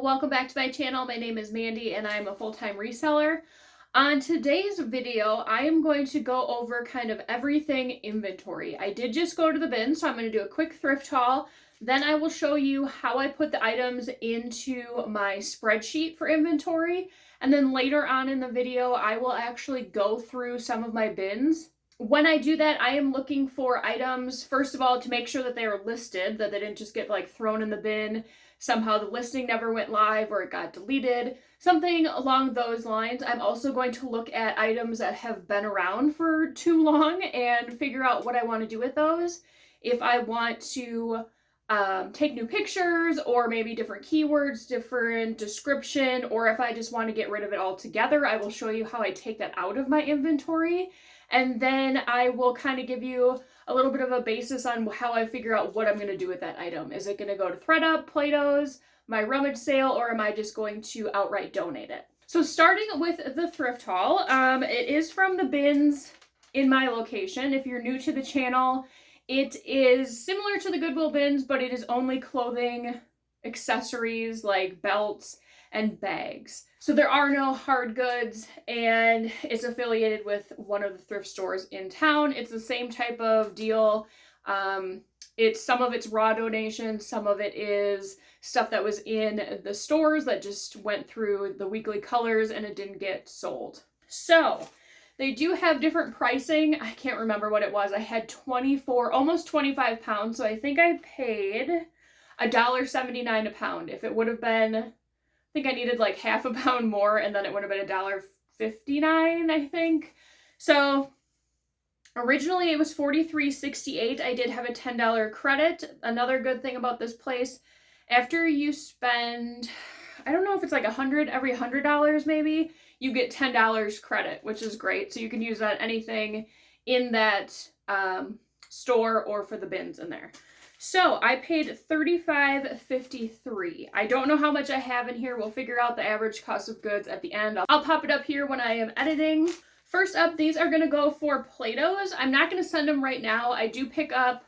welcome back to my channel. My name is Mandy and I'm a full-time reseller. On today's video, I am going to go over kind of everything inventory. I did just go to the bin, so I'm going to do a quick thrift haul. Then I will show you how I put the items into my spreadsheet for inventory. And then later on in the video, I will actually go through some of my bins. When I do that, I am looking for items, first of all, to make sure that they are listed, that they didn't just get like thrown in the bin. Somehow the listing never went live or it got deleted, something along those lines. I'm also going to look at items that have been around for too long and figure out what I want to do with those. If I want to take new pictures or maybe different keywords, different description, or if I just want to get rid of it altogether, I will show you how I take that out of my inventory. And then I will kind of give you a little bit of a basis on how I figure out what I'm going to do with that item. Is it going to go to ThredUp, Plato's, my rummage sale, or am I just going to outright donate it? So starting with the thrift haul, it is from the bins in my location. If you're new to the channel, it is similar to the Goodwill bins, but it is only clothing, accessories like belts, and bags. So there are no hard goods, and it's affiliated with one of the thrift stores in town. It's the same type of deal. Some of it's raw donations, some of it is stuff that was in the stores that just went through the weekly colors and it didn't get sold. So they do have different pricing. I can't remember what it was. I had 24, almost 25 pounds. So I think I paid $1.79 a pound. If it would have been, I think I needed like half a pound more, and then it would have been $1.59, I think. So originally it was $43.68. I did have a $10 credit. Another good thing about this place, after you spend, I don't know if it's like every $100 maybe, you get $10 credit, which is great. So you can use that anything in that store or for the bins in there. So I paid $35.53. I don't know how much I have in here. We'll figure out the average cost of goods at the end. I'll pop it up here when I am editing. First up, these are going to go for Plato's. I'm not going to send them right now. I do pick up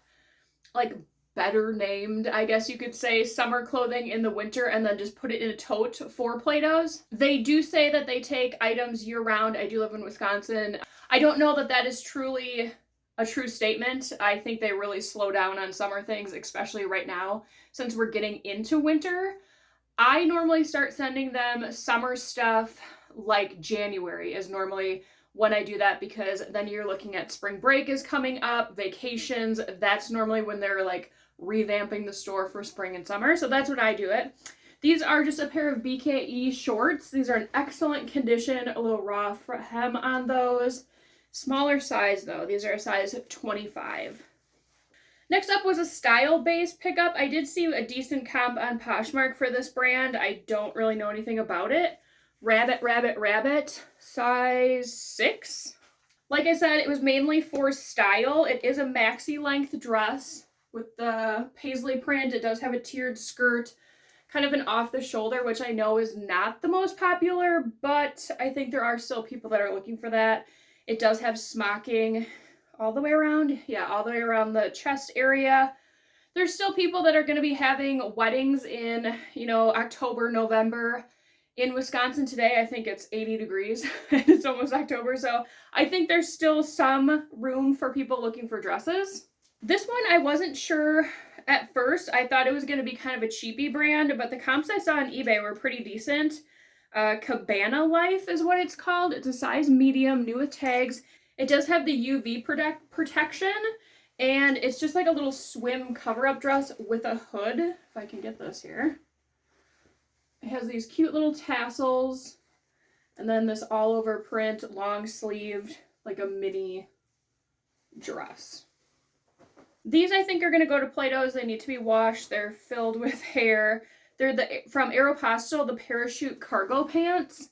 like better named, I guess you could say, summer clothing in the winter and then just put it in a tote for Plato's. They do say that they take items year round. I do live in Wisconsin. I don't know that that is truly a true statement. I think they really slow down on summer things, especially right now, since we're getting into winter. I normally start sending them summer stuff like January is normally when I do that, because then you're looking at spring break is coming up, vacations. That's normally when they're like revamping the store for spring and summer. So that's when I do it. These are just a pair of BKE shorts. These are in excellent condition, a little raw hem on those. Smaller size though. These are a size 25. Next up was a style-based pickup. I did see a decent comp on Poshmark for this brand. I don't really know anything about it. Rabbit, size 6. Like I said, it was mainly for style. It is a maxi length dress with the paisley print. It does have a tiered skirt, kind of an off the shoulder, which I know is not the most popular, but I think there are still people that are looking for that. It does have smocking all the way around. Yeah, all the way around the chest area. There's still people that are going to be having weddings in, October, November. In Wisconsin today, I think it's 80 degrees. It's almost October, so I think there's still some room for people looking for dresses. This one, I wasn't sure at first. I thought it was going to be kind of a cheapy brand, but the comps I saw on eBay were pretty decent. Cabana Life is what it's called. It's a size medium, new with tags. It does have the UV protection, and it's just like a little swim cover-up dress with a hood, if I can get this here. It has these cute little tassels, and then this all-over print, long-sleeved, like a mini dress. These, I think, are going to go to Plato's. They need to be washed. They're filled with hair. They're from Aeropostale, the parachute cargo pants.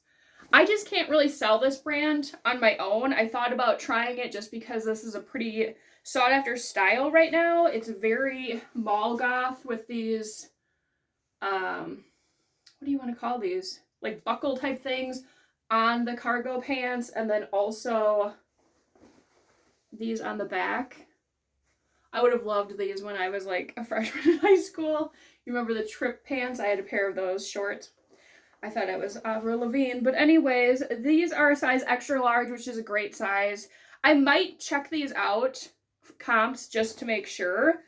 I just can't really sell this brand on my own. I thought about trying it just because this is a pretty sought after style right now. It's very mall goth with these, what do you want to call these? Like buckle type things on the cargo pants, and then also these on the back. I would have loved these when I was like a freshman in high school. You remember the trip pants? I had a pair of those shorts. I thought it was Avril Lavigne. But anyways, these are a size extra large, which is a great size. I might check these out, comps, just to make sure.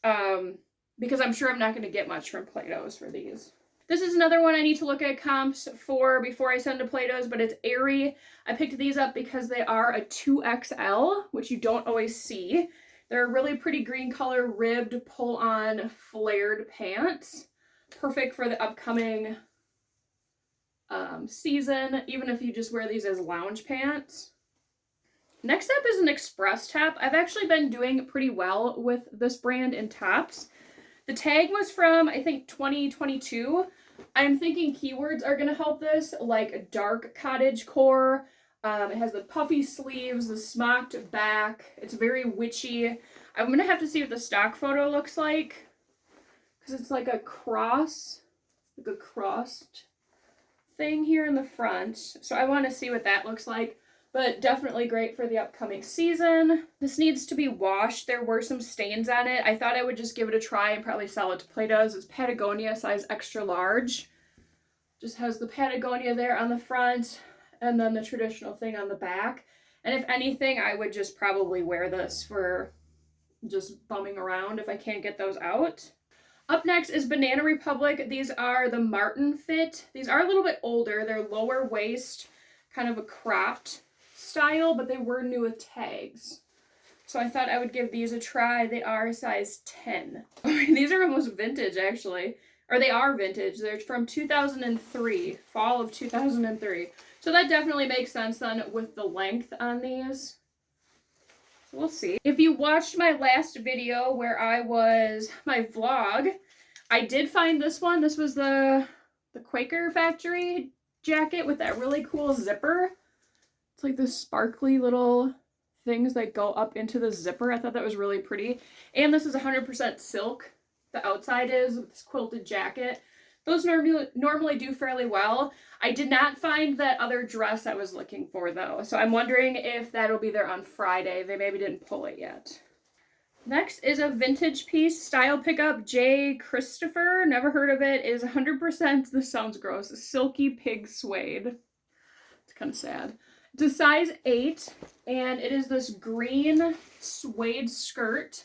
Because I'm sure I'm not going to get much from Plato's for these. This is another one I need to look at comps for before I send to Plato's, but it's Aerie. I picked these up because they are a 2XL, which you don't always see. They're a really pretty green color, ribbed, pull-on, flared pants. Perfect for the upcoming season, even if you just wear these as lounge pants. Next up is an express top. I've actually been doing pretty well with this brand in tops. The tag was from, I think, 2022. I'm thinking keywords are going to help this, like dark cottage core. It has the puffy sleeves, the smocked back. It's very witchy. I'm going to have to see what the stock photo looks like, because it's like a cross, like a crossed thing here in the front. So I want to see what that looks like. But definitely great for the upcoming season. This needs to be washed. There were some stains on it. I thought I would just give it a try and probably sell it to Plato's. It's Patagonia, size extra large. Just has the Patagonia there on the front and then the traditional thing on the back. And if anything, I would just probably wear this for just bumming around if I can't get those out. Up next is Banana Republic. These are the Martin fit. These are a little bit older. They're lower waist, kind of a cropped style, but they were new with tags. So I thought I would give these a try. They are size 10. These are almost vintage, actually. Or they are vintage. They're from 2003, fall of 2003. So that definitely makes sense then with the length on these. So we'll see. If you watched my last video where I was, my vlog, I did find this one. This was the Quaker Factory jacket with that really cool zipper. It's like this sparkly little things that go up into the zipper. I thought that was really pretty. And this is 100% silk. The outside is with this quilted jacket. Those normally do fairly well. I did not find that other dress I was looking for though. So I'm wondering if that'll be there on Friday. They maybe didn't pull it yet. Next is a vintage piece, style pickup, J. Christopher, never heard of it, is 100%, this sounds gross, silky pig suede. It's kind of sad. It's a size 8, and it is this green suede skirt,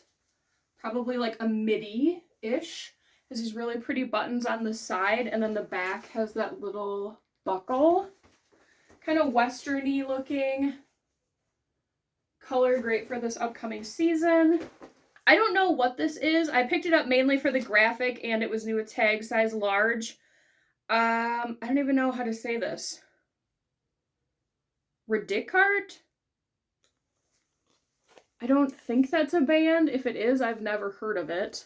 probably like a midi-ish. Has these really pretty buttons on the side, and then the back has that little buckle. Kind of western-y looking. Color great for this upcoming season. I don't know what this is. I picked it up mainly for the graphic, and it was new with tag, size large. I don't even know how to say this. Ridicart? I don't think that's a band. If it is, I've never heard of it.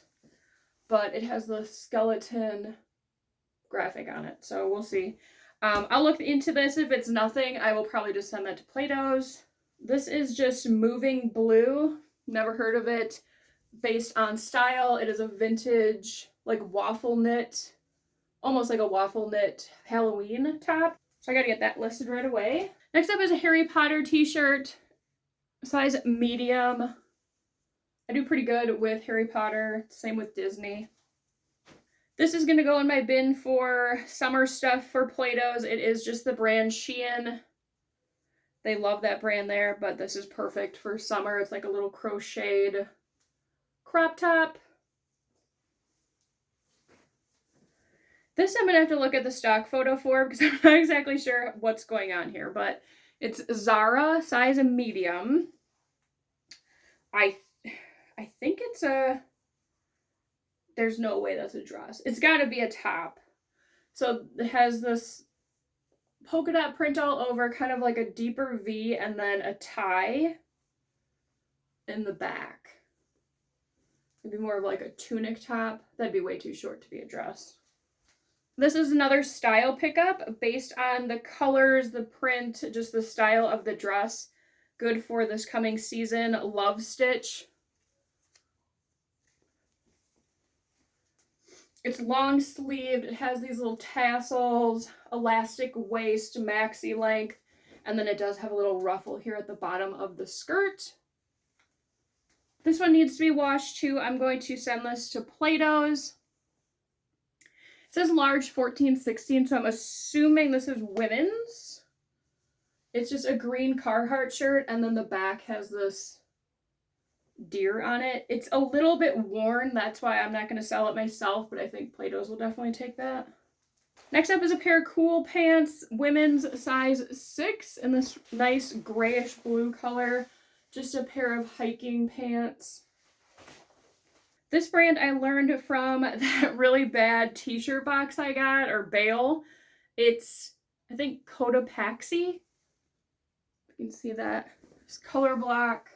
But it has the skeleton graphic on it, so we'll see. I'll look into this. If it's nothing, I will probably just send that to Plato's. This is just Moving Blue. Never heard of it. Based on style, it is a vintage, like waffle knit, almost like a waffle knit Halloween top. So I gotta get that listed right away. Next up is a Harry Potter t-shirt, size medium. I do pretty good with Harry Potter, same with Disney. This is gonna go in my bin for summer stuff for Plato's. It is just the brand Shein. They love that brand there, but this is perfect for summer. It's like a little crocheted crop top. This I'm gonna have to look at the stock photo for because I'm not exactly sure what's going on here, but it's Zara, size medium. I think it's a, there's no way that's a dress. It's gotta be a top. So it has this polka dot print all over, kind of like a deeper V, and then a tie in the back. Maybe more of like a tunic top. That'd be way too short to be a dress. This is another style pickup based on the colors, the print, just the style of the dress. Good for this coming season. Love stitch. It's long sleeved. It has these little tassels, elastic waist, maxi length, and then it does have a little ruffle here at the bottom of the skirt. This one needs to be washed too. I'm going to send this to Plato's. It says large 14-16, so I'm assuming this is women's. It's just a green Carhartt shirt, and then the back has this deer on it. It's a little bit worn, that's why I'm not going to sell it myself, but I think Plato's will definitely take that. Next up is a pair of cool pants, women's size 6 in this nice grayish blue color. Just a pair of hiking pants. This brand I learned from that really bad t-shirt box I got, or bale. It's, I think, Cotopaxi. You can see that. It's color block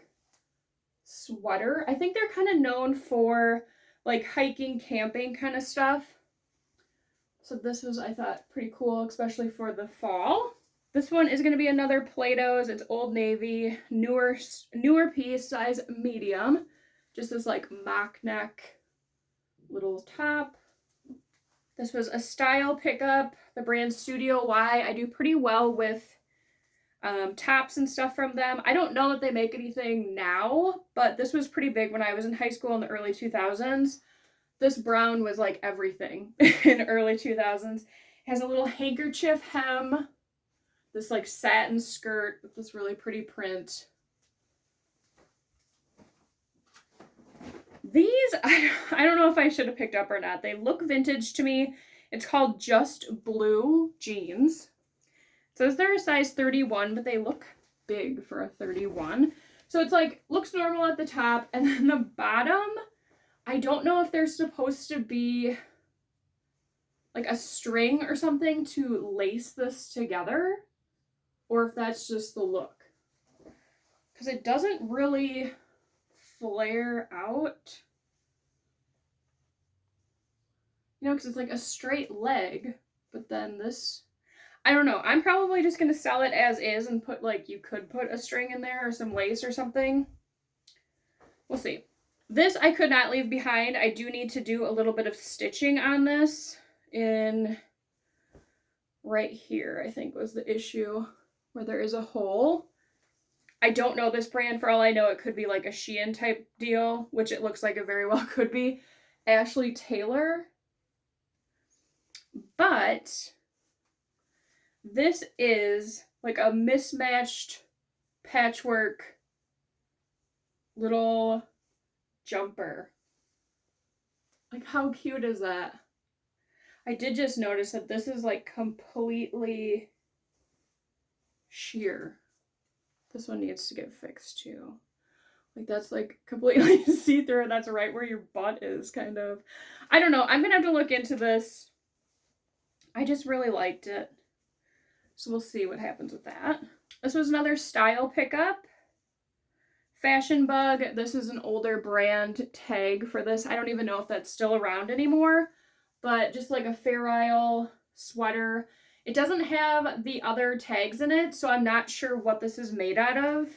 sweater. I think they're kind of known for like hiking, camping kind of stuff. So this was, I thought, pretty cool, especially for the fall. This one is going to be another Plato's. It's Old Navy, newer piece, size medium. Just this like mock neck little top. This was a style pickup, the brand Studio Y. I do pretty well with tops and stuff from them. I don't know that they make anything now, but this was pretty big when I was in high school in the early 2000s. This brown was like everything in early 2000s. It has a little handkerchief hem, this like satin skirt with this really pretty print. These, I don't know if I should have picked up or not. They look vintage to me. It's called Just Blue jeans. It says they're a size 31, but they look big for a 31. So it's like, looks normal at the top, and then the bottom, I don't know if there's supposed to be like a string or something to lace this together, or if that's just the look. Because it doesn't really flare out. You know, because it's like a straight leg, but then this, I don't know. I'm probably just going to sell it as is and put, like, you could put a string in there or some lace or something. We'll see. This I could not leave behind. I do need to do a little bit of stitching on this in right here, I think was the issue, where there is a hole. I don't know this brand. For all I know, it could be like a Shein type deal, which it looks like it very well could be. Ashley Taylor. But this is like a mismatched patchwork little jumper. Like, how cute is that? I did just notice that this is like completely sheer. This one needs to get fixed too. Like, that's like completely see-through, and that's right where your butt is, kind of. I don't know. I'm gonna have to look into this. I just really liked it. So we'll see what happens with that. This was another style pickup. Fashion Bug. This is an older brand tag for this. I don't even know if that's still around anymore, but just like a Fair Isle sweater. It doesn't have the other tags in it, so I'm not sure what this is made out of.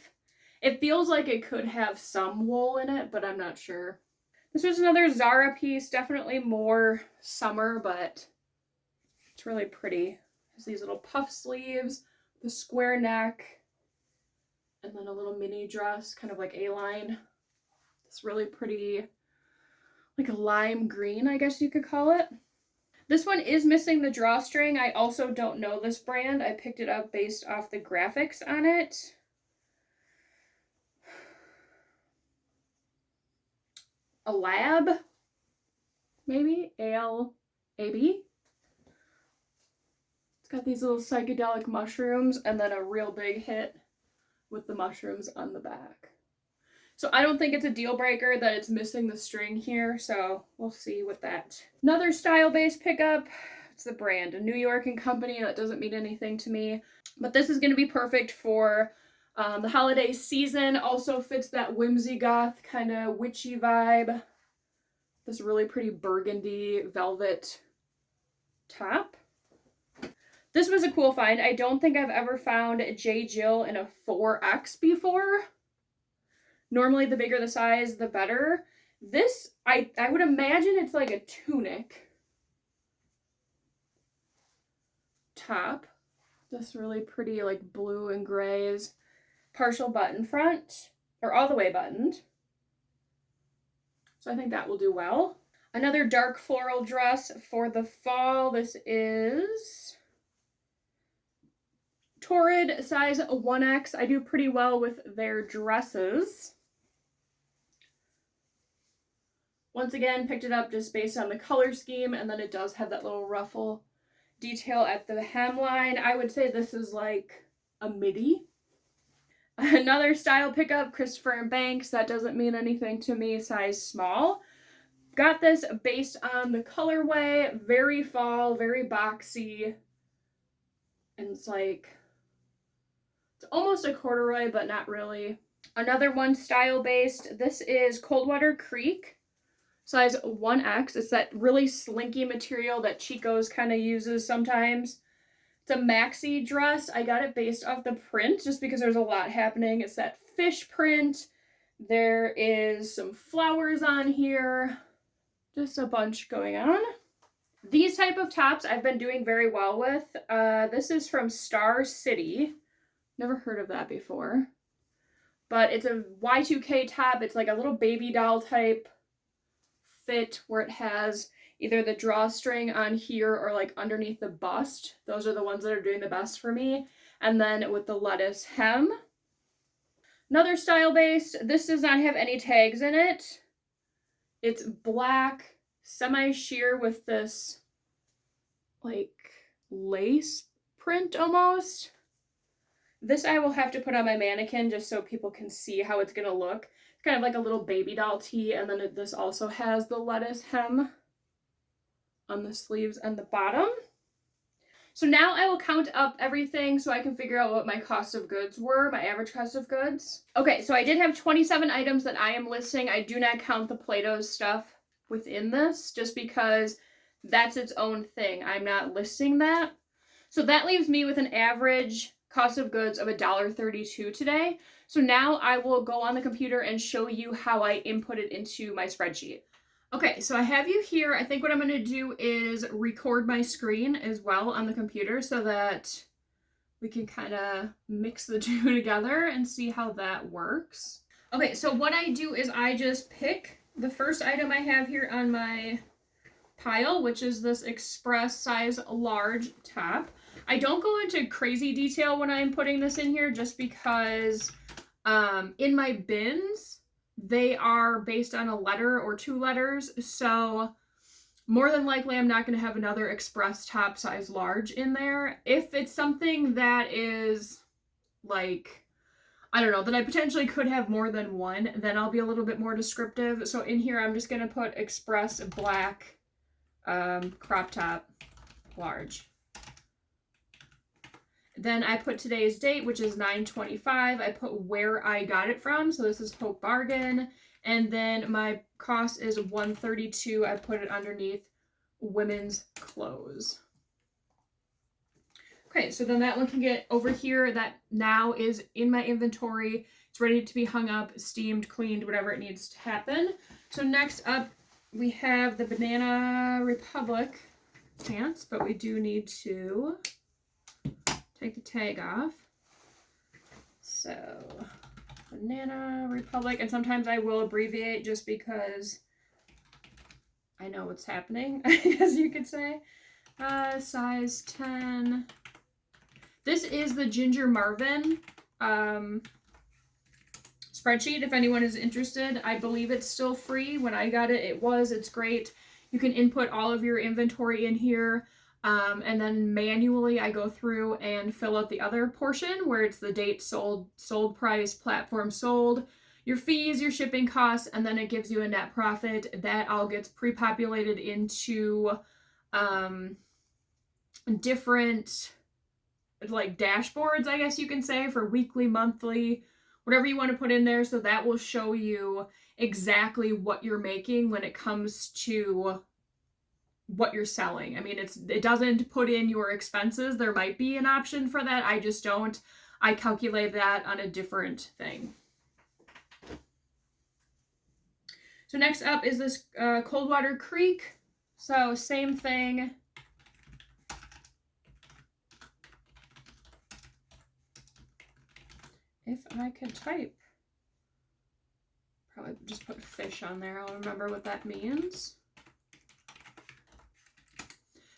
It feels like it could have some wool in it, but I'm not sure. This was another Zara piece, definitely more summer, but it's really pretty. It has these little puff sleeves, the square neck, and then a little mini dress, kind of like A-line. It's really pretty, like a lime green, I guess you could call it. This one is missing the drawstring. I also don't know this brand. I picked it up based off the graphics on it. A lab, maybe? A-L-A-B? It's got these little psychedelic mushrooms and then a real big hit with the mushrooms on the back. So I don't think it's a deal breaker that it's missing the string here, so we'll see with that. Another style-based pickup. It's the brand, a New York & Company. That doesn't mean anything to me. But this is going to be perfect for the holiday season. Also fits that whimsy goth kind of witchy vibe. This really pretty burgundy velvet top. This was a cool find. I don't think I've ever found J. Jill in a 4X before. Normally, the bigger the size, the better. This, I would imagine it's like a tunic top. This really pretty, like, blue and grays. Partial button front, or all the way buttoned. So I think that will do well. Another dark floral dress for the fall. This is Torrid, size 1X. I do pretty well with their dresses. Once again, picked it up just based on the color scheme, and then it does have that little ruffle detail at the hemline. I would say this is like a midi. Another style pickup, Christopher and Banks. That doesn't mean anything to me, size small. Got this based on the colorway, very fall, very boxy. And it's like, it's almost a corduroy, but not really. Another one style based. This is Coldwater Creek, size 1X. It's that really slinky material that Chico's kind of uses sometimes. It's a maxi dress. I got it based off the print just because there's a lot happening. It's that fish print. There is some flowers on here. Just a bunch going on. These type of tops I've been doing very well with. This is from Star City. Never heard of that before. But it's a Y2K top. It's like a little baby doll type fit where it has either the drawstring on here or like underneath the bust. Those are the ones that are doing the best for me. And then with the lettuce hem. Another style based. This does not have any tags in it. It's black, semi-sheer with this like lace print almost. This I will have to put on my mannequin just so people can see how it's gonna look. It's kind of like a little baby doll tee, and then this also has the lettuce hem on the sleeves and the bottom. So now I will count up everything so I can figure out what my cost of goods were, my average cost of goods. Okay, so I did have 27 items that I am listing. I do not count the Play-Doh's stuff within this just because that's its own thing. I'm not listing that. So that leaves me with an average cost of goods of $1.32 today. So now I will go on the computer and show you how I input it into my spreadsheet. Okay, so I have you here. I think what I'm going to do is record my screen as well on the computer so that we can kind of mix the two together and see how that works. Okay, so what I do is I just pick the first item I have here on my pile, which is this express size large top. I don't go into crazy detail when I'm putting this in here just because in my bins, they are based on a letter or 2 letters. So more than likely, I'm not going to have another express top size large in there. If it's something that is like, I don't know, that I potentially could have more than one, then I'll be a little bit more descriptive. So in here, I'm just going to put express black crop top large. Then I put today's date, which is 9/25. I put where I got it from. So this is Hope Bargain. And then my cost is $132. I put it underneath women's clothes. Okay, so then that one can get over here. That now is in my inventory. It's ready to be hung up, steamed, cleaned, whatever it needs to happen. So next up, we have the Banana Republic pants, but we do need to take the tag off. So, Banana Republic, and sometimes I will abbreviate just because I know what's happening, I guess you could say. Size 10. This is the Ginger Marvin spreadsheet, if anyone is interested. I believe it's still free. When I got it, it was. It's great. You can input all of your inventory in here. And then manually I go through and fill out the other portion where it's the date sold, sold price, platform sold, your fees, your shipping costs, and then it gives you a net profit. That all gets pre-populated into different like dashboards, I guess you can say, for weekly, monthly, whatever you want to put in there. So that will show you exactly what you're making when it comes to what you're selling. I mean, it doesn't put in your expenses. There might be an option for that. I just don't. I calculate that on a different thing. So next up is this Coldwater Creek. So same thing. If I could type Probably just put fish on there. I'll remember what that means.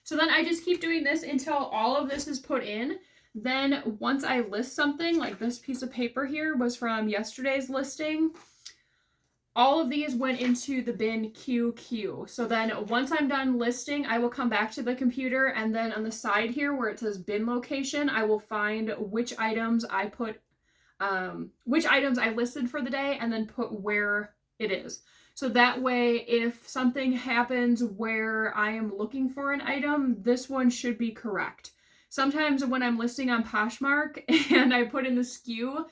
So then I just keep doing this until all of this is put in. Then once I list something, like this piece of paper here was from yesterday's listing, all of these went into the bin QQ. So then once I'm done listing, I will come back to the computer, and then on the side here where it says bin location, I will find which items I put, which items I listed for the day, and then put where it is. So that way, if something happens where I am looking for an item, this one should be correct. Sometimes when I'm listing on Poshmark and I put in the SKU,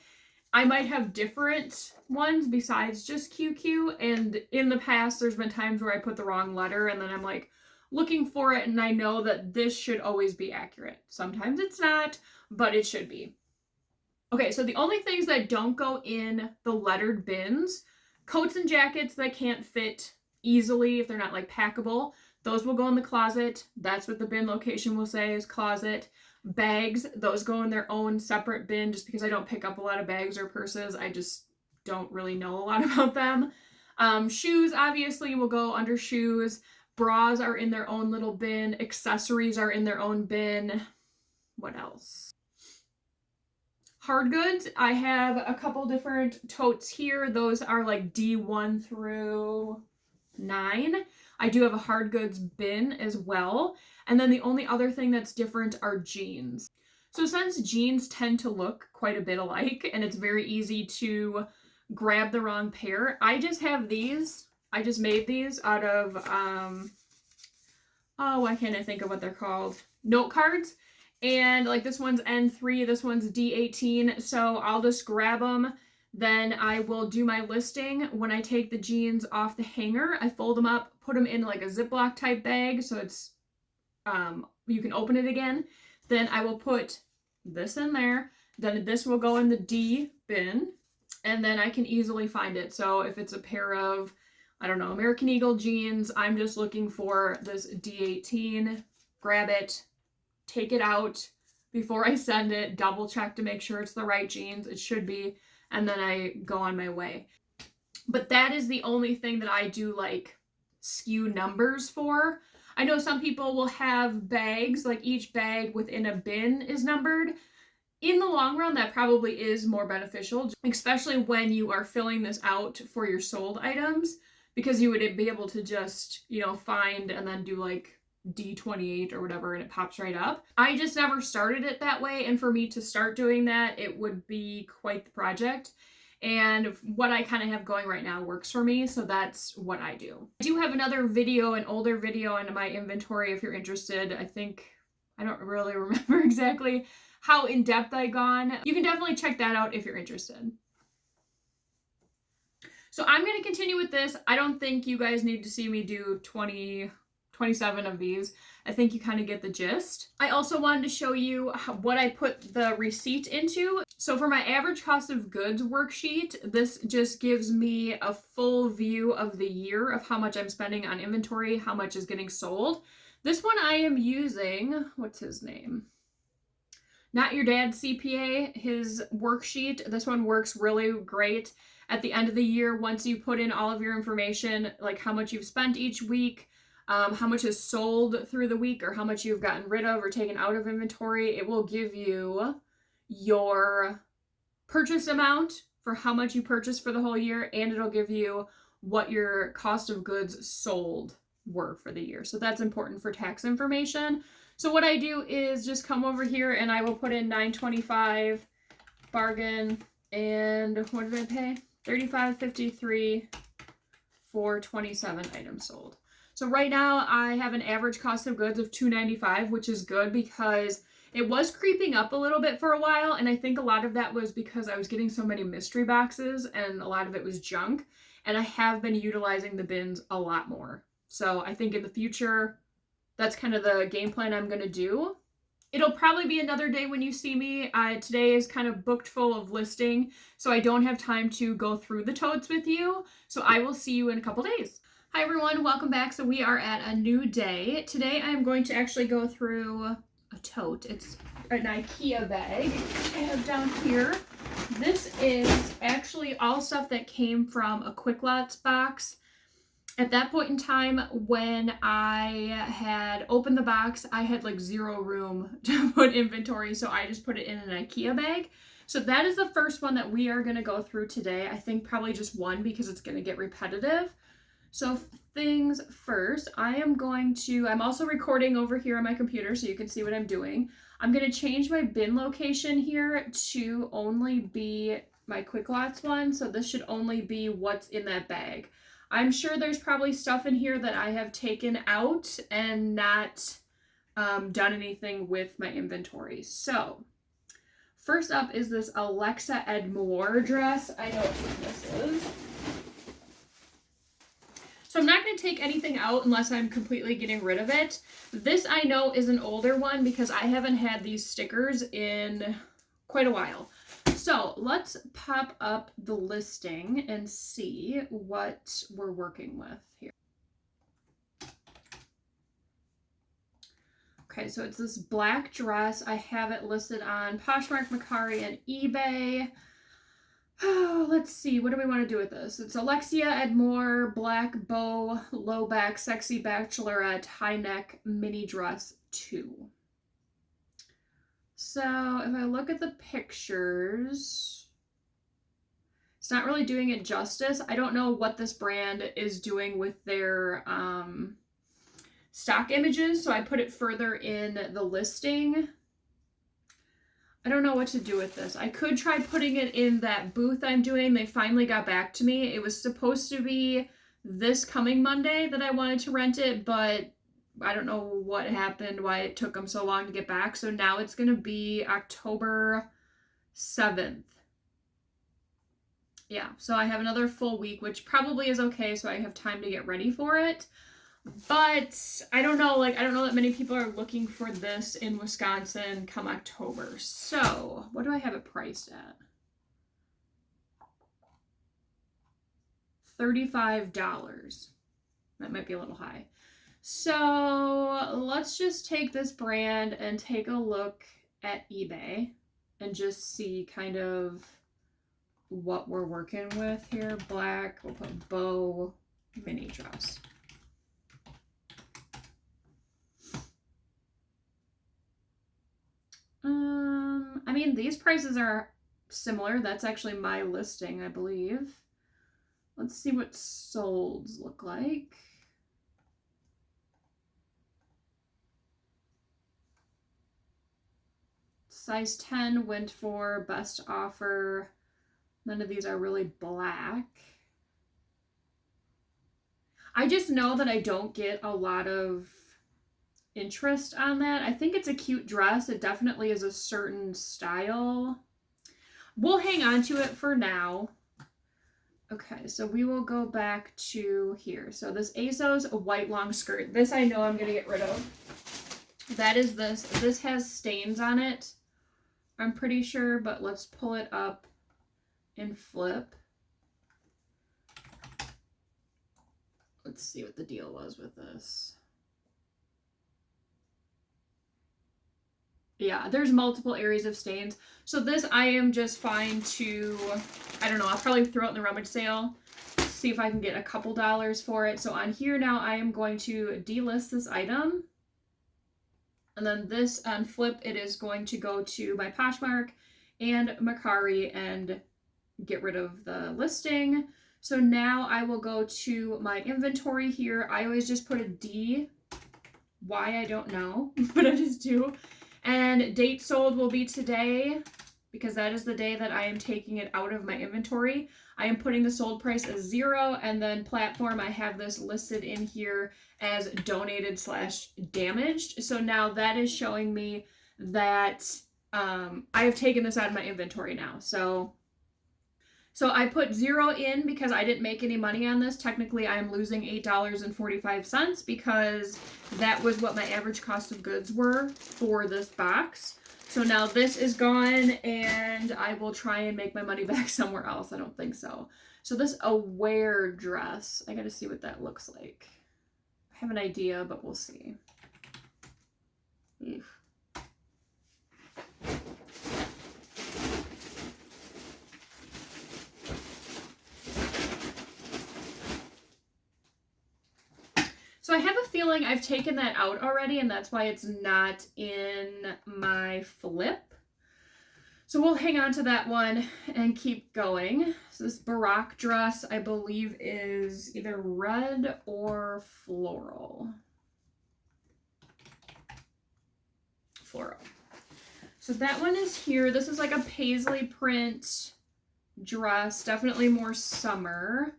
I might have different ones besides just QQ, and in the past there's been times where I put the wrong letter and then I'm like looking for it and I know that this should always be accurate. Sometimes it's not, but it should be. Okay, so the only things that don't go in the lettered bins, coats and jackets that can't fit easily if they're not like packable, those will go in the closet. That's what the bin location will say is closet. Bags, those go in their own separate bin just because I don't pick up a lot of bags or purses. I just don't really know a lot about them. Shoes obviously will go under shoes. Bras are in their own little bin. Accessories are in their own bin. What else? Hard goods, I have a couple different totes here. Those are like D1 through 9. I do have a hard goods bin as well. And then the only other thing that's different are jeans. So since jeans tend to look quite a bit alike and it's very easy to grab the wrong pair, I just have these. I just made these out of, oh, why can't I think of what they're called? Note cards. And like this one's N3, this one's D18. So I'll just grab them. Then I will do my listing. When I take the jeans off the hanger, I fold them up, put them in like a Ziploc type bag so it's you can open it again. Then I will put this in there. Then this will go in the D bin, and then I can easily find it. So if it's a pair of, I don't know, American Eagle jeans, I'm just looking for this D18, grab it, take it out before I send it, double check to make sure it's the right jeans. It should be. And then I go on my way. But that is the only thing that I do like SKU numbers for. I know some people will have bags, like each bag within a bin is numbered. In the long run, that probably is more beneficial, especially when you are filling this out for your sold items, because you would be able to just, you know, find and then do like D28 or whatever, and it pops right up. I just never started it that way, and for me to start doing that, it would be quite the project. And what I kind of have going right now works for me, so that's what I do. I do have another video, an older video in my inventory if you're interested. I don't really remember exactly how in-depth I gone. You can definitely check that out if you're interested. So I'm going to continue with this. I don't think you guys need to see me do 27 of these. I think you kind of get the gist. I also wanted to show you what I put the receipt into. So for my average cost of goods worksheet, this just gives me a full view of the year of how much I'm spending on inventory, how much is getting sold. This one I am using, what's his name? Not Your Dad's CPA, his worksheet. This one works really great. At the end of the year, once you put in all of your information, like how much you've spent each week, how much is sold through the week, or how much you've gotten rid of or taken out of inventory, it will give you your purchase amount for how much you purchased for the whole year, and it'll give you what your cost of goods sold were for the year. So that's important for tax information. So what I do is just come over here and I will put in $9.25 bargain, and what did I pay? $35.53 for 27 items sold. So right now I have an average cost of goods of $2.95, which is good because it was creeping up a little bit for a while. And I think a lot of that was because I was getting so many mystery boxes and a lot of it was junk. And I have been utilizing the bins a lot more. So I think in the future, that's kind of the game plan I'm going to do. It'll probably be another day when you see me. Today is kind of booked full of listing, so I don't have time to go through the totes with you. So I will see you in a couple days. Hi everyone, welcome back. So we are at a new day. Today I'm going to actually go through a a tote. It's an IKEA bag I have down here. This is actually all stuff that came from a Quick Lots box. At that point in time, when I had opened the box, I had like zero room to put inventory, so I just put it in an IKEA bag. So that is the first one that we are going to go through today. I think probably just one because it's going to get repetitive. So things first, I'm also recording over here on my computer so you can see what I'm doing. I'm going to change my bin location here to only be my Quick Lots one. So this should only be what's in that bag. I'm sure there's probably stuff in here that I have taken out and not done anything with my inventory. So first up is this Alexa Edmore dress. I know what this is. So I'm not going to take anything out unless I'm completely getting rid of it. This I know is an older one because I haven't had these stickers in quite a while. So let's pop up the listing and see what we're working with here. Okay, so it's this black dress. I have it listed on Poshmark, Mercari, and eBay. Oh, let's see. What do we want to do with this? It's Alexia Edmore, black bow, low back, sexy bachelorette, high neck, mini dress 2. So if I look at the pictures, it's not really doing it justice. I don't know what this brand is doing with their stock images, so I put it further in the listing. I don't know what to do with this. I could try putting it in that booth I'm doing. They finally got back to me. It was supposed to be this coming Monday that I wanted to rent it, but I don't know what happened, why it took them so long to get back. So now it's going to be October 7th. Yeah, so I have another full week, which probably is okay, so I have time to get ready for it. But I don't know, I don't know that many people are looking for this in Wisconsin come October. So what do I have it priced at? $35. That might be a little high. So let's just take this brand and take a look at eBay and just see kind of what we're working with here. Black, we'll put bow, mini dress. I mean, these prices are similar. That's actually my listing, I believe. Let's see what solds look like. Size 10 went for best offer. None of these are really black. I just know that I don't get a lot of interest on that. I think it's a cute dress. It definitely is a certain style. We'll hang on to it for now. Okay, so we will go back to here. So this ASOS white long skirt. This I know I'm going to get rid of. That is this. This has stains on it, I'm pretty sure, but let's pull it up and flip. Let's see what the deal was with this. Yeah, there's multiple areas of stains. So this I am just fine to, I don't know, I'll probably throw it in the rummage sale, see if I can get a couple dollars for it. So on here now I am going to delist this item. And then this on flip, it is going to go to my Poshmark and Mercari and get rid of the listing. So now I will go to my inventory here. I always just put a D. Why, I don't know, but I just do. And date sold will be today because that is the day that I am taking it out of my inventory. I am putting the sold price as 0, and then platform, I have this listed in here as donated/damaged. So now that is showing me that I have taken this out of my inventory now. So I put 0 in because I didn't make any money on this. Technically, I am losing $8.45 because that was what my average cost of goods were for this box. So now this is gone, and I will try and make my money back somewhere else. I don't think so. So this Aware dress, I gotta see what that looks like. I have an idea, but we'll see. Oof. So I have a feeling I've taken that out already, and that's why it's not in my flip. So we'll hang on to that one and keep going. So this Baroque dress, I believe, is either red or floral. Floral. So that one is here. This is like a paisley print dress, definitely more summer.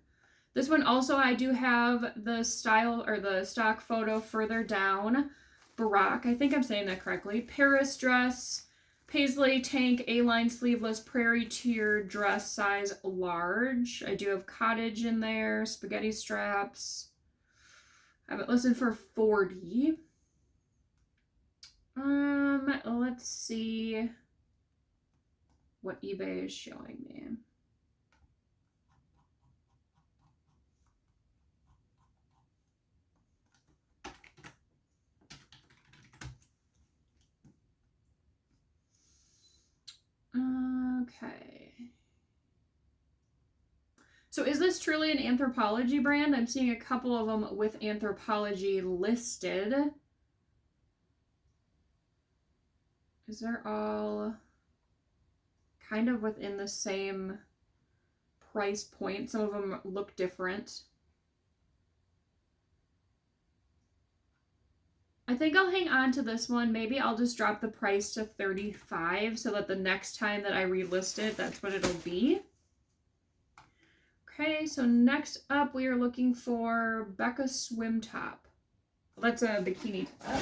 This one also, I do have the style or the stock photo further down. Baroque, I think I'm saying that correctly. Paris dress, paisley tank, A-line sleeveless, prairie tier dress, size large. I do have cottage in there, spaghetti straps. I have it listed for 40. Let's see what eBay is showing me. Okay. So is this truly an Anthropologie brand? I'm seeing a couple of them with Anthropologie listed. Is they're all kind of within the same price point. Some of them look different. I think I'll hang on to this one. Maybe I'll just drop the price to $35 so that the next time that I relist it, that's what it'll be. Okay, so next up we are looking for Becca swim top. That's a bikini top.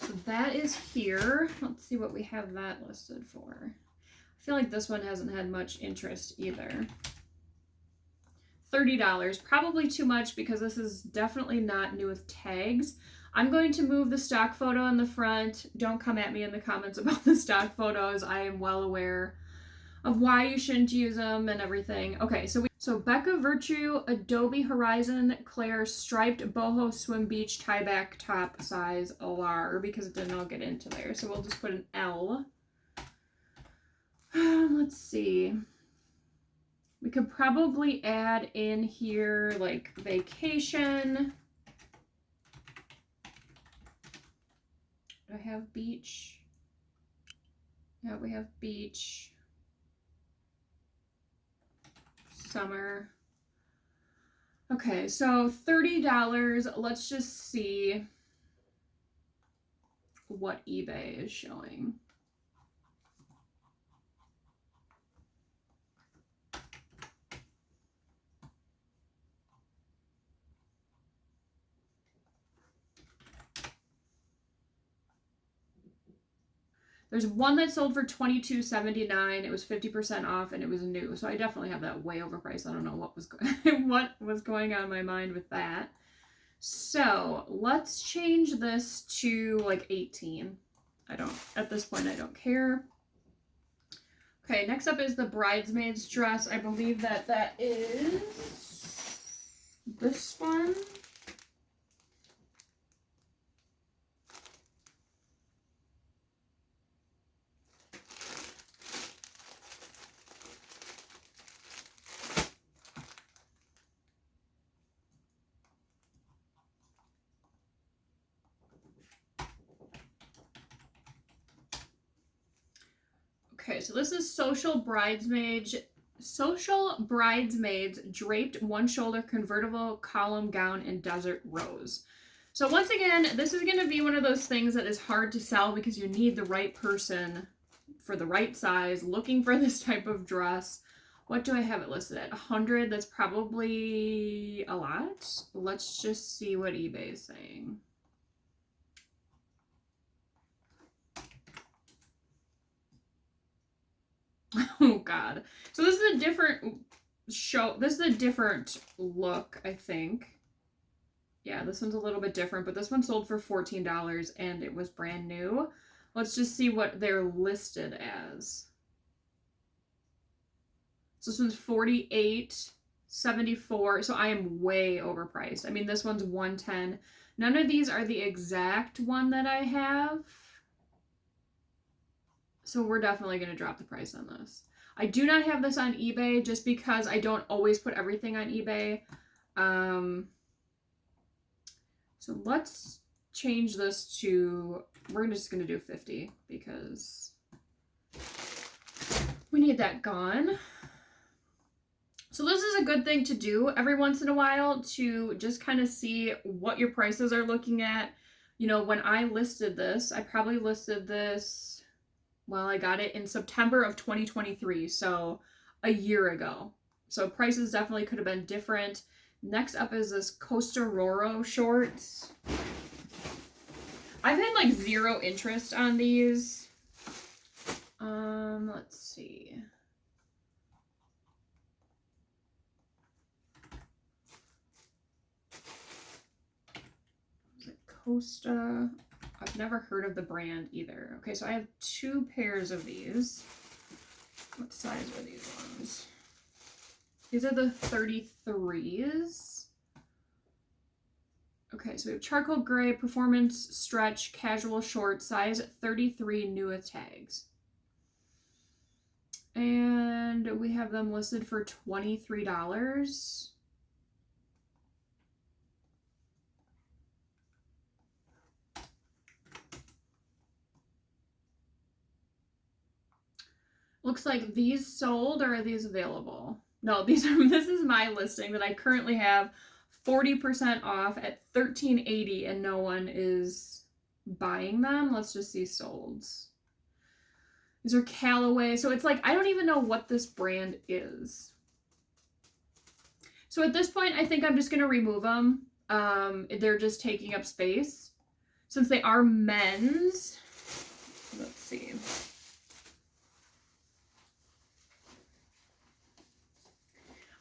So that is here. Let's see what we have that listed for. I feel like this one hasn't had much interest either. $30, probably too much because this is definitely not new with tags. I'm going to move the stock photo in the front. Don't come at me in the comments about the stock photos. I am well aware of why you shouldn't use them and everything. Okay, so Becca Virtue Adobe Horizon Claire striped boho swim beach tie back top, size LR, because it didn't all get into there. So we'll just put an L. Let's see. We could probably add in here like vacation. Do I have beach? Yeah, we have beach. Summer. Okay, so $30. Let's just see what eBay is showing. There's one that sold for $22.79. It was 50% off and it was new. So I definitely have that way overpriced. I don't know what was going on in my mind with that. So let's change this to like 18. At this point, I don't care. Okay, next up is the bridesmaid's dress. I believe that is this one. Okay, so this is Social Bridesmaids draped one shoulder convertible column gown in desert rose. So once again, this is going to be one of those things that is hard to sell because you need the right person for the right size looking for this type of dress. What do I have it listed at? 100? That's probably a lot. Let's just see what eBay is saying. Oh God. So this is a different this is a different look, I think. Yeah, this one's a little bit different, but this one sold for $14 and it was brand new. Let's just see what they're listed as. So this one's $48.74. So I am way overpriced. I mean, this one's $110. None of these are the exact one that I have. So we're definitely going to drop the price on this. I do not have this on eBay just because I don't always put everything on eBay. So let's change this to, we're just going to do 50 because we need that gone. So this is a good thing to do every once in a while to just kind of see what your prices are looking at. You know, when I listed this, I probably listed this, well, I got it in September of 2023, so a year ago. So prices definitely could have been different. Next up is this Costa Roro shorts. I've had like zero interest on these. Let's see. Is it Costa? I've never heard of the brand either. Okay, so I have 2 pairs of these. What size are these ones? These are the 33s. Okay, so we have charcoal gray, performance, stretch, casual short, size 33, new with tags. And we have them listed for $23. Looks like these sold, or are these available? No, this is my listing that I currently have 40% off at $13.80 and no one is buying them. Let's just see solds. These are Callaway. So it's like, I don't even know what this brand is. So at this point, I think I'm just going to remove them. They're just taking up space. Since they are men's, let's see.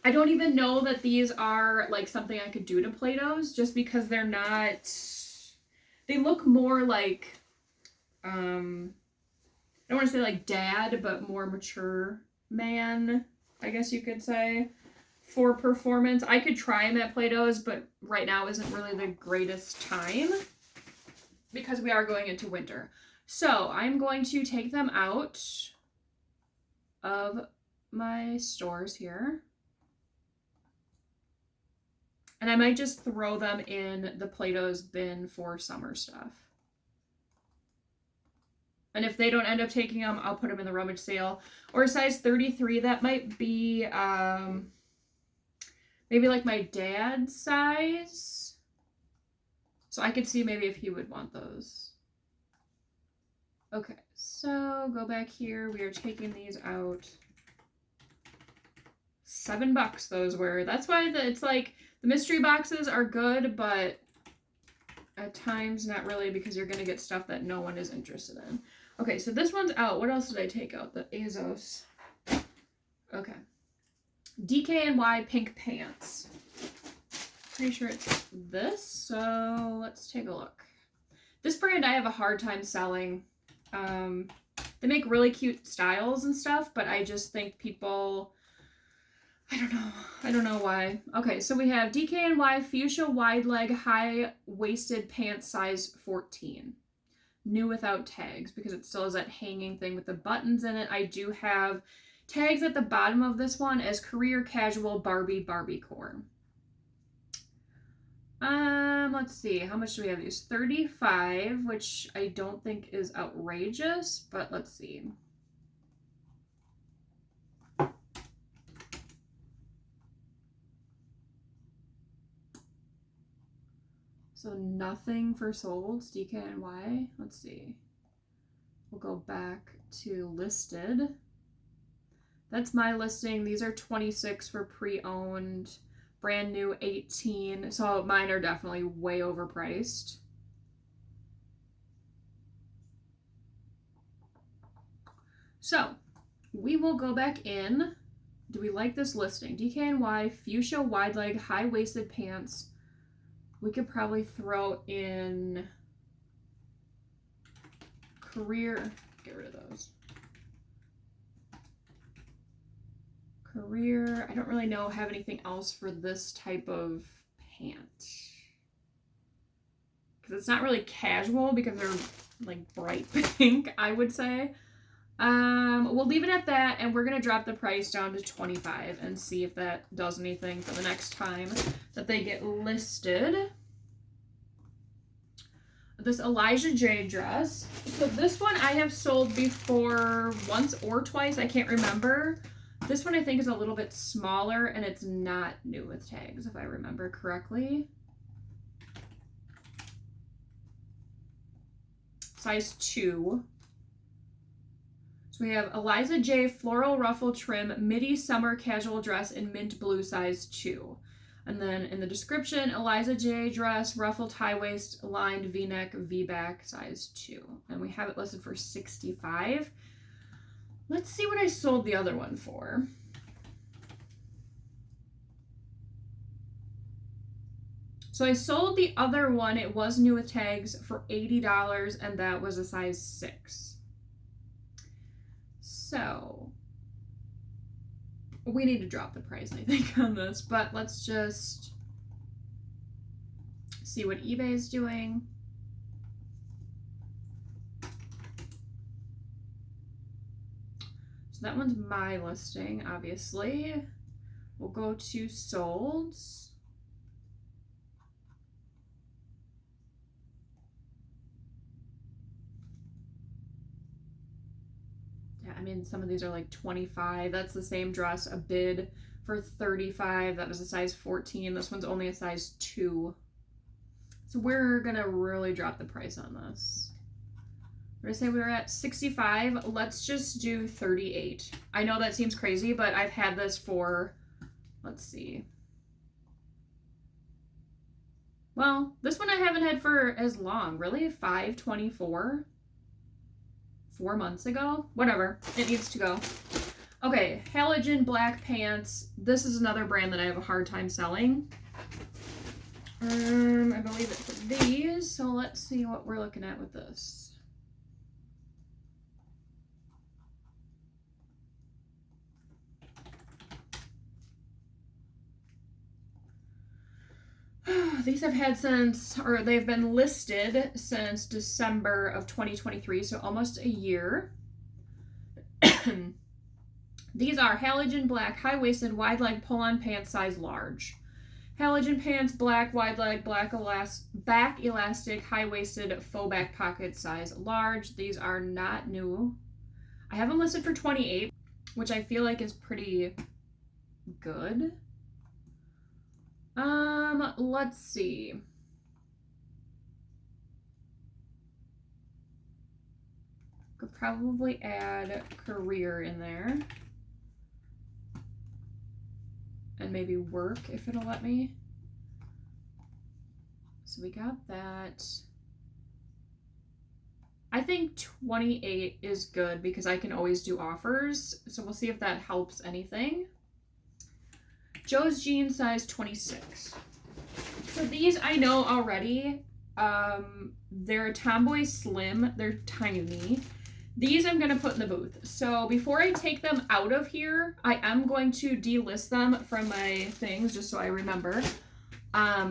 I don't even know that these are like something I could do to Play-Dohs just because they're not, they look more like, I don't want to say like dad, but more mature man, I guess you could say, for performance. I could try them at Play-Dohs, but right now isn't really the greatest time because we are going into winter. So I'm going to take them out of my stores here. And I might just throw them in the Play-Dohs bin for summer stuff. And if they don't end up taking them, I'll put them in the rummage sale. Or a size 33, that might be maybe like my dad's size. So I could see maybe if he would want those. Okay, so go back here. We are taking these out. $7 those were. That's why it's like, the mystery boxes are good, but at times not really because you're going to get stuff that no one is interested in. Okay, so this one's out. What else did I take out? The Azos. Okay. DKNY pink pants. Pretty sure it's this, so let's take a look. This brand I have a hard time selling. They make really cute styles and stuff, but I just think people... I don't know why. Okay, so we have DKNY fuchsia wide leg high waisted pants size 14. New without tags because it still has that hanging thing with the buttons in it. I do have tags at the bottom of this one as career casual Barbie core. Let's see. How much do we have these? 35, which I don't think is outrageous, but let's see. So nothing for solds, DKNY. Let's see. We'll go back to listed. That's my listing. These are 26 for pre-owned. Brand new 18. So mine are definitely way overpriced. So we will go back in. Do we like this listing? DKNY fuchsia wide leg high waisted pants. We could probably throw in career, get rid of those. Career, I don't really have anything else for this type of pant. Because it's not really casual because they're like bright pink, I would say. We'll leave it at that, and we're gonna drop the price down to $25 and see if that does anything for the next time that they get listed. This Elijah J dress. So this one I have sold before once or twice, I can't remember. This one I think is a little bit smaller, and it's not new with tags, if I remember correctly. Size 2. So we have Eliza J floral ruffle trim midi summer casual dress in mint blue size 2. And then in the description, Eliza J dress ruffled high waist lined v-neck v-back size 2. And we have it listed for $65. Let's see what I sold the other one for. So I sold the other one, it was new with tags, for $80, and that was a size 6. So we need to drop the price, I think, on this, but let's just see what eBay is doing. So that one's my listing, obviously. We'll go to solds. Yeah, I mean, some of these are like $25. That's the same dress, a bid for $35. That was a size 14. This one's only a size 2. So we're gonna really drop the price on this. We're gonna say we were at $65. Let's just do $38. I know that seems crazy, but I've had this for, let's see. Well, this one I haven't had for as long. Really? $5.24? 4 months ago? Whatever. It needs to go. Okay, halogen black pants. This is another brand that I have a hard time selling. I believe it's these. So let's see what we're looking at with this. These I've had since, or they've been listed since December of 2023, so almost a year. These are halogen black, high-waisted, wide-leg pull-on pants, size large. Halogen pants, black, wide-leg, back elastic, high-waisted, faux back pocket, size large. These are not new. I have them listed for $28, which I feel like is pretty good. Let's see. Could probably add career in there. And maybe work if it'll let me. So we got that. I think 28 is good because I can always do offers. So we'll see if that helps anything. Joe's jeans, size 26. So these I know already. They're a Tomboy Slim. They're tiny. These I'm going to put in the booth. So before I take them out of here, I am going to delist them from my things just so I remember.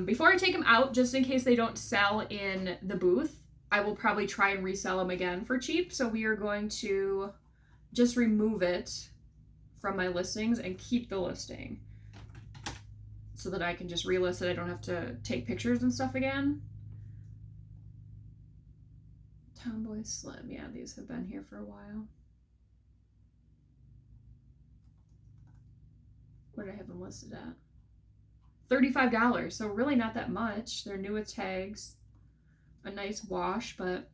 Before I take them out, just in case they don't sell in the booth, I will probably try and resell them again for cheap. So we are going to just remove it from my listings and keep the listing, so that I can just relist it. I don't have to take pictures and stuff again. Tomboy Slim. Yeah, these have been here for a while. What did I have them listed at? $35. So really not that much. They're new with tags. A nice wash, but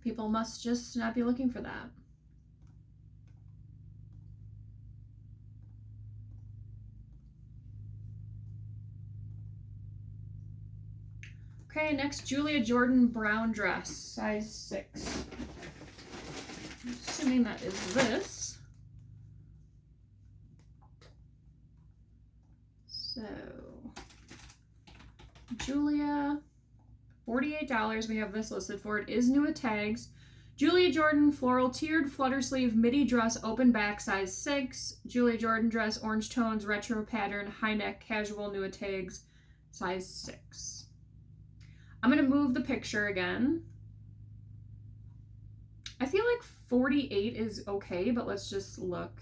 people must just not be looking for that. Okay, next, Julia Jordan brown dress, size 6. I'm assuming that is this. So, Julia, $48 we have this listed for. It is new with tags. Julia Jordan floral tiered flutter sleeve midi dress open back, size 6. Julia Jordan dress orange tones retro pattern high neck casual new with tags, size 6. I'm going to move the picture again. I feel like 48 is okay, but let's just look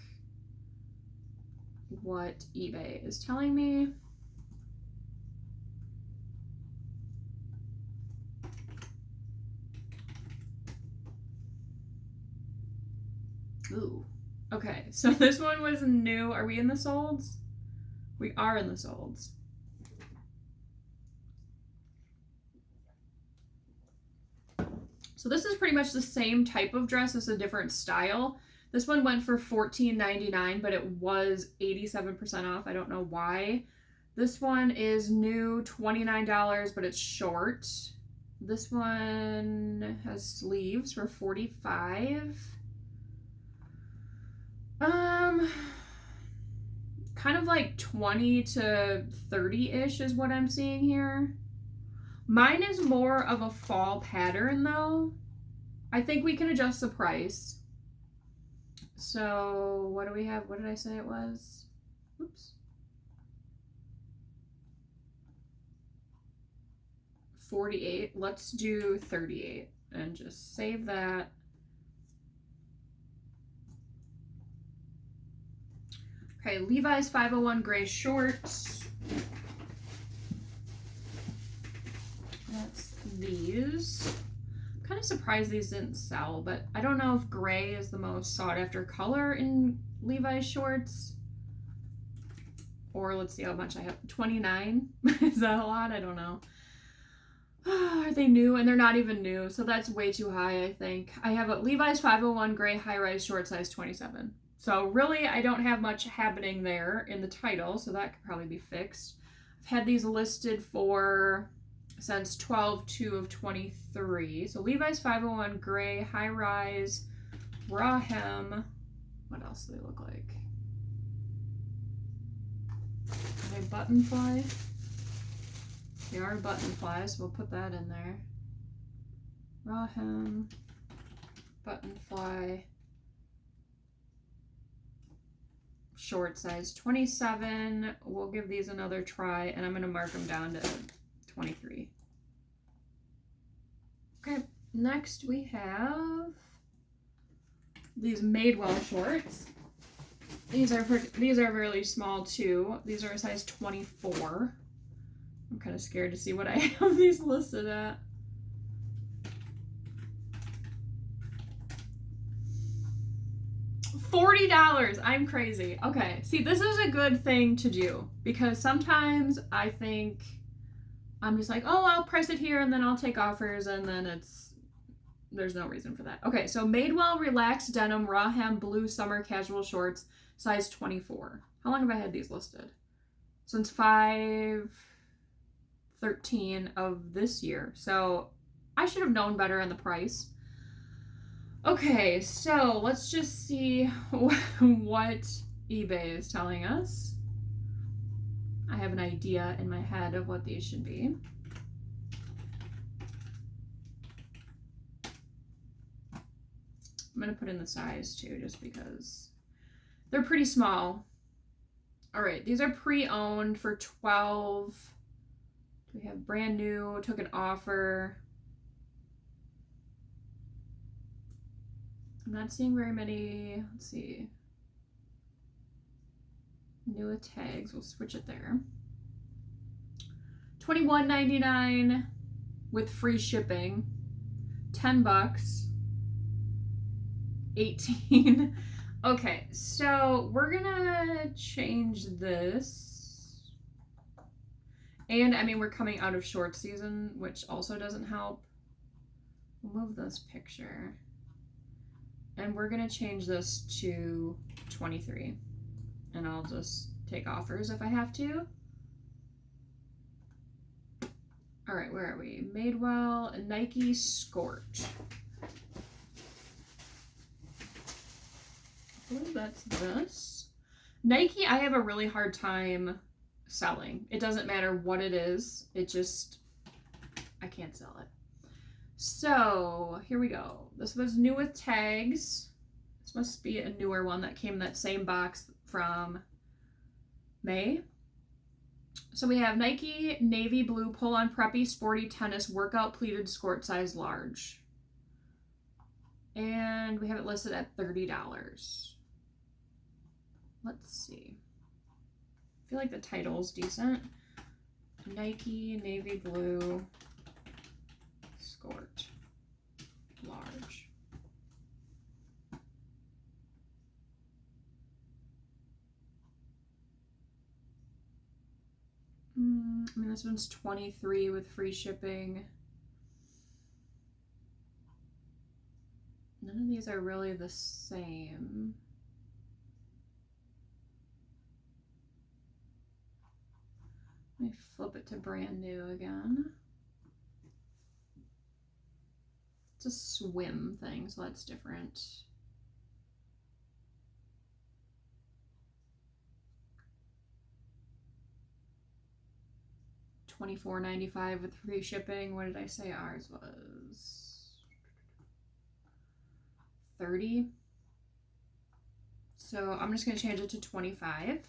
what eBay is telling me. Ooh. Okay, so this one was new. Are we in the solds? We are in the solds. So this is pretty much the same type of dress as a different style. This one went for $14.99, but it was 87% off. I don't know why. This one is new, $29, but it's short. This one has sleeves for $45. Kind of like 20 to 30-ish is what I'm seeing here. Mine is more of a fall pattern though. I think we can adjust the price. So what do we have? What did I say it was? Oops. 48. Let's do 38 and just save that. Okay, Levi's 501 gray shorts. That's these. I'm kind of surprised these didn't sell, but I don't know if gray is the most sought after color in Levi's shorts. Or let's see how much I have. 29? Is that a lot? I don't know. Are they new? And they're not even new, so that's way too high, I think. I have a Levi's 501 gray high-rise short size 27. So really, I don't have much happening there in the title, so that could probably be fixed. I've had these listed for since 12/2/23. So Levi's 501 gray, high rise, raw hem. What else do they look like? Are they button fly? They are button fly, so we'll put that in there. Raw hem, button fly. Short size 27. We'll give these another try, and I'm going to mark them down to 23. Okay, next we have these Madewell shorts. These are really small too. These are a size 24. I'm kind of scared to see what I have these listed at. $40. I'm crazy. Okay, see, this is a good thing to do because sometimes I think I'm just like, oh, I'll price it here and then I'll take offers, and then there's no reason for that. Okay, so Madewell Relaxed Denim Raw Hem Blue Summer Casual Shorts, size 24. How long have I had these listed? Since 5/13 of this year. So I should have known better on the price. Okay, so let's just see what eBay is telling us. I have an idea in my head of what these should be. I'm going to put in the size too, just because they're pretty small. All right, these are pre-owned for $12. We have brand new, took an offer. I'm not seeing very many. Let's see. New with tags. We'll switch it there. $21.99 with free shipping. $10. 18. Okay, so we're gonna change this. And I mean, we're coming out of short season, which also doesn't help. We'll move this picture. And we're gonna change this to 23. And I'll just take offers if I have to. All right, where are we? Madewell, Nike Skort. I believe that's this. Nike, I have a really hard time selling. It doesn't matter what it is. It just, I can't sell it. So here we go. This was new with tags. This must be a newer one that came in that same box from May. So we have Nike navy blue pull-on preppy sporty tennis workout pleated skort size large. And we have it listed at $30. Let's see. I feel like the title's decent. Nike, navy blue, skirt, large. I mean, this one's $23 with free shipping. None of these are really the same. Let me flip it to brand new again. It's a swim thing, so that's different. $24.95 with free shipping. What did I say ours was? $30. So I'm just going to change it to $25.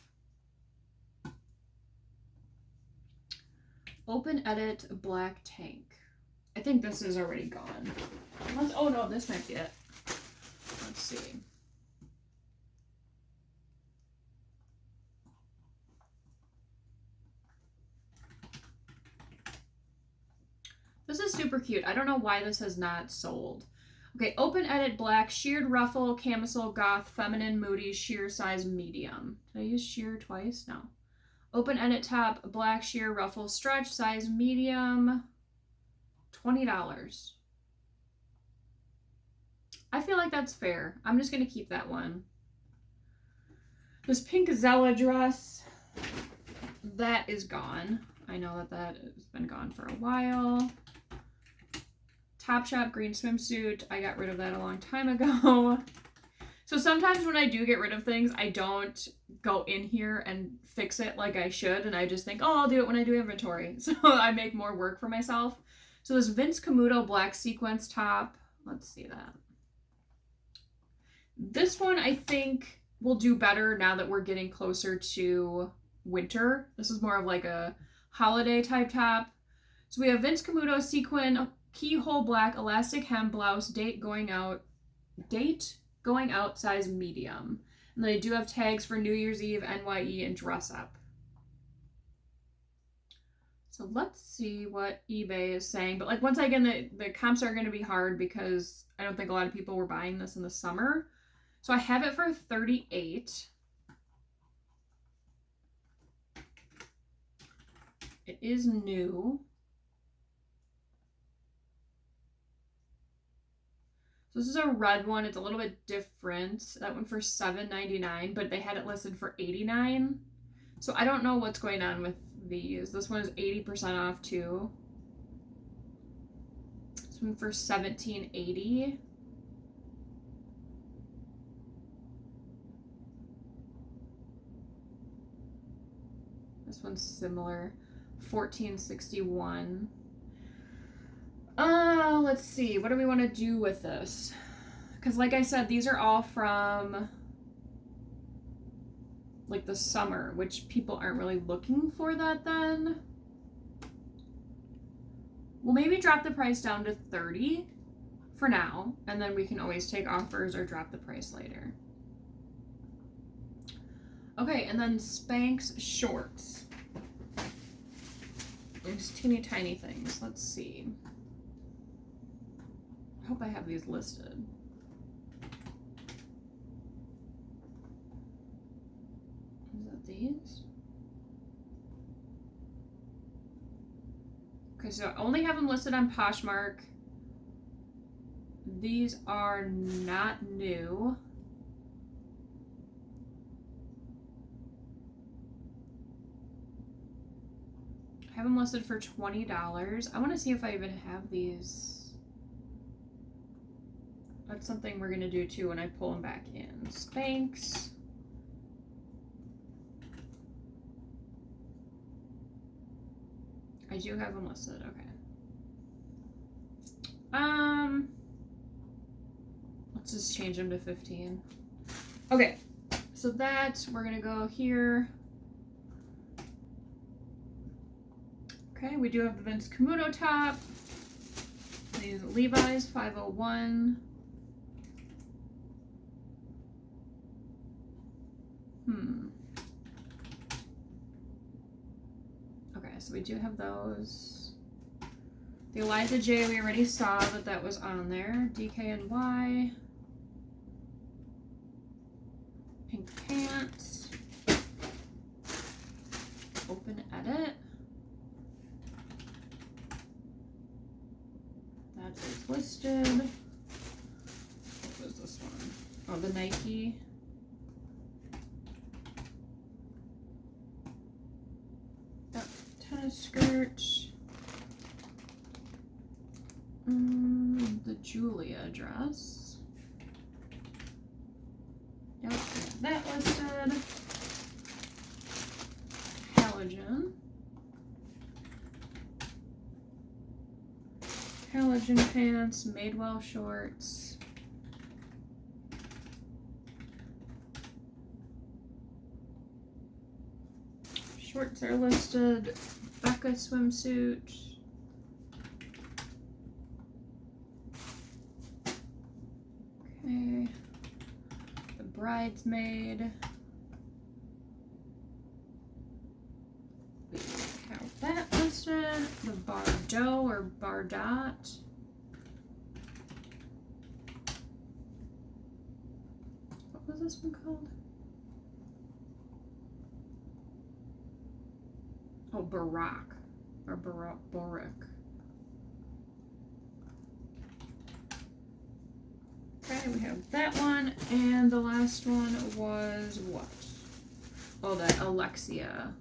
Open edit black tank. I think this is already gone. Oh no, this might be it. Let's see. This is super cute. I don't know why this has not sold. Okay, open edit black, sheared ruffle, camisole, goth, feminine, moody, sheer size medium. Did I use sheer twice? No. Open edit top, black sheer ruffle, stretch, size medium, $20. I feel like that's fair. I'm just going to keep that one. This pink Zella dress, that is gone. I know that that has been gone for a while. Topshop green swimsuit. I got rid of that a long time ago. So sometimes when I do get rid of things, I don't go in here and fix it like I should. And I just think, oh, I'll do it when I do inventory. So I make more work for myself. So this Vince Camuto black sequence top. Let's see that. This one I think will do better now that we're getting closer to winter. This is more of like a holiday type top. So we have Vince Camuto sequin, keyhole black, elastic hem blouse, date going out size medium. And then I do have tags for New Year's Eve, NYE, and dress up. So let's see what eBay is saying. But like once again, the comps are going to be hard because I don't think a lot of people were buying this in the summer. So I have it for $38. It is new. So this is a red one. It's a little bit different. That one for $7.99, but they had it listed for $89. So I don't know what's going on with these. This one is 80% off too. This one for $17.80. This one's similar, $14.61. Let's see. What do we want to do with this? Because like I said, these are all from like the summer, which people aren't really looking for that then. We'll maybe drop the price down to $30 for now, and then we can always take offers or drop the price later. Okay, and then Spanx shorts. These teeny tiny things. Let's see. I hope I have these listed. Is that these? Okay, so I only have them listed on Poshmark. These are not new. I have them listed for $20. I want to see if I even have these. That's something we're going to do too when I pull them back in. Spanx. I do have them listed. Okay. Let's just change them to 15. Okay. So that we're going to go here. Okay, we do have the Vince Camuto top. These Levi's 501. so we do have those. The Eliza J, we already saw that was on there. DKNY. Pink pants. Open edit. That is listed. What was this one? Oh, the Nike. Yep, tennis skirt. The Julia dress. Yep, that listed. Halogen. Halogen pants, Madewell shorts. Shorts are listed. Becca swimsuit. Okay. The bridesmaid. We have that listed. The Bardot or Bardot. What was this one called? Oh, Barack or Boric. Okay, we have that one, and the last one was what? Oh, that Alexia.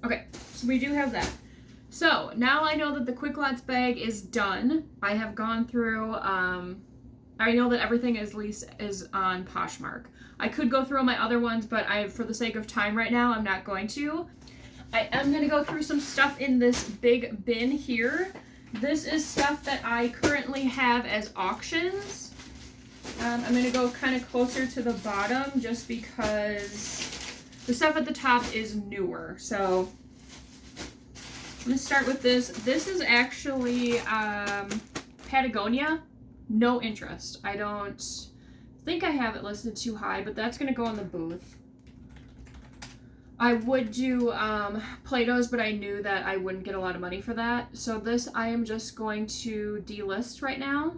Okay, so we do have that. So now I know that the Quick Lots bag is done. I have gone through, I know that everything is on Poshmark. I could go through all my other ones, but for the sake of time right now, I'm not going to. I am going to go through some stuff in this big bin here. This is stuff that I currently have as auctions. I'm going to go kind of closer to the bottom just because the stuff at the top is newer. So I'm going to start with this. This is actually Patagonia. No interest. I don't think I have it listed too high, but that's going to go in the booth. I would do Play-Dohs, but I knew that I wouldn't get a lot of money for that. So this I am just going to delist right now.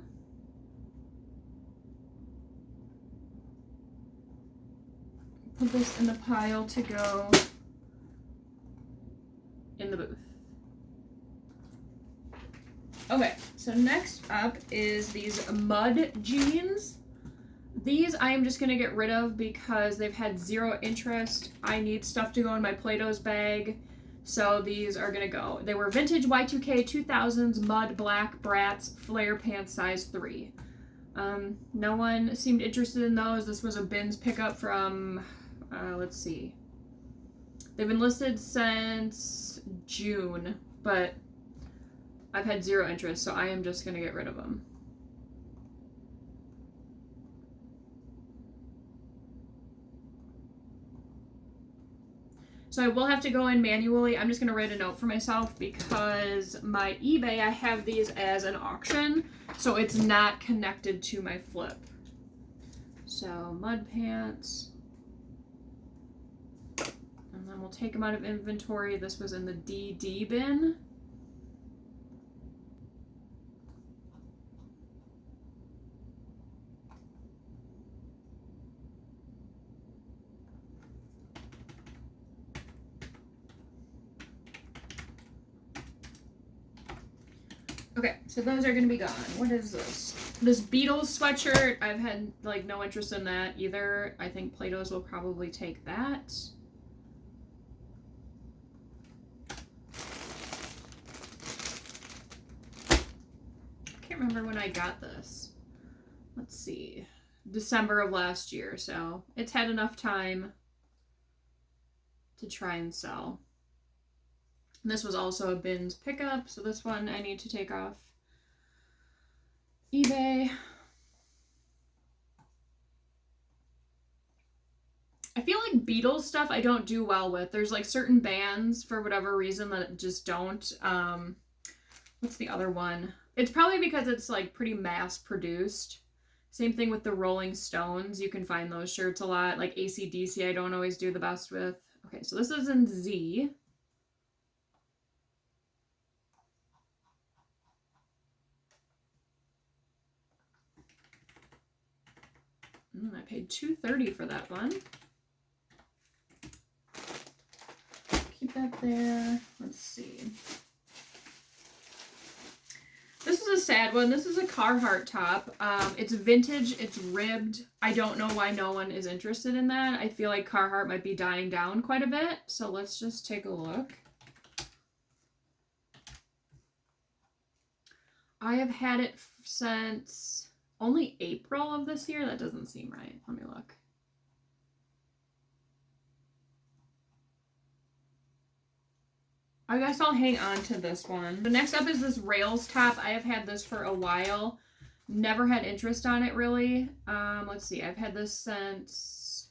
Put this in the pile to go in the booth. Okay, so next up is these mud jeans. These I am just going to get rid of because they've had zero interest. I need stuff to go in my Play-Dohs bag, so these are going to go. They were vintage Y2K 2000s mud black brats flare pants size 3. No one seemed interested in those. This was a bins pickup from, let's see. They've been listed since June, but I've had zero interest, so I am just going to get rid of them. So I will have to go in manually. I'm just going to write a note for myself because my eBay, I have these as an auction, so it's not connected to my flip. So mud pants. And then we'll take them out of inventory. This was in the DD bin. Okay, so those are gonna be gone. What is this? This Beatles sweatshirt, I've had like no interest in that either. I think Play-Dohs will probably take that. I can't remember when I got this. Let's see. December of last year, so it's had enough time to try and sell. And this was also a bins pickup, so this one I need to take off eBay. I feel like Beatles stuff I don't do well with. There's like certain bands for whatever reason that just don't. What's the other one? It's probably because it's like pretty mass produced. Same thing with the Rolling Stones. You can find those shirts a lot. Like AC/DC I don't always do the best with. Okay, so this is in Z. And I paid $2.30 for that one. Keep that there. Let's see. This is a sad one. This is a Carhartt top. It's vintage. It's ribbed. I don't know why no one is interested in that. I feel like Carhartt might be dying down quite a bit. So let's just take a look. I have had it since only April of this year. That doesn't seem right. Let me look. I guess I'll hang on to this one. The next up is this Rails top. I have had this for a while. Never had interest on it really. Let's see. I've had this since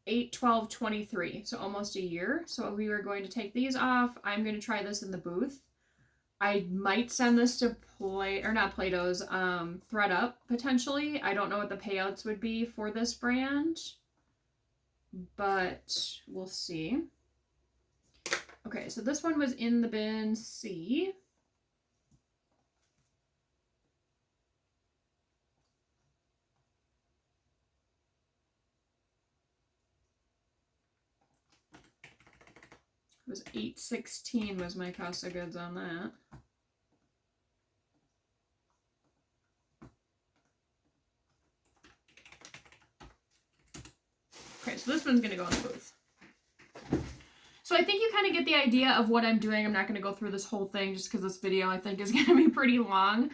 8/12/23, so almost a year. So we are going to take these off. I'm going to try this in the booth. I might send this to Plato's, ThredUp potentially. I don't know what the payouts would be for this brand, but we'll see. Okay, so this one was in the bin C. It was $8.16 was my cost of goods on that. Okay, so this one's gonna go in the booth. So I think you kind of get the idea of what I'm doing. I'm not going to go through this whole thing just because this video I think is going to be pretty long.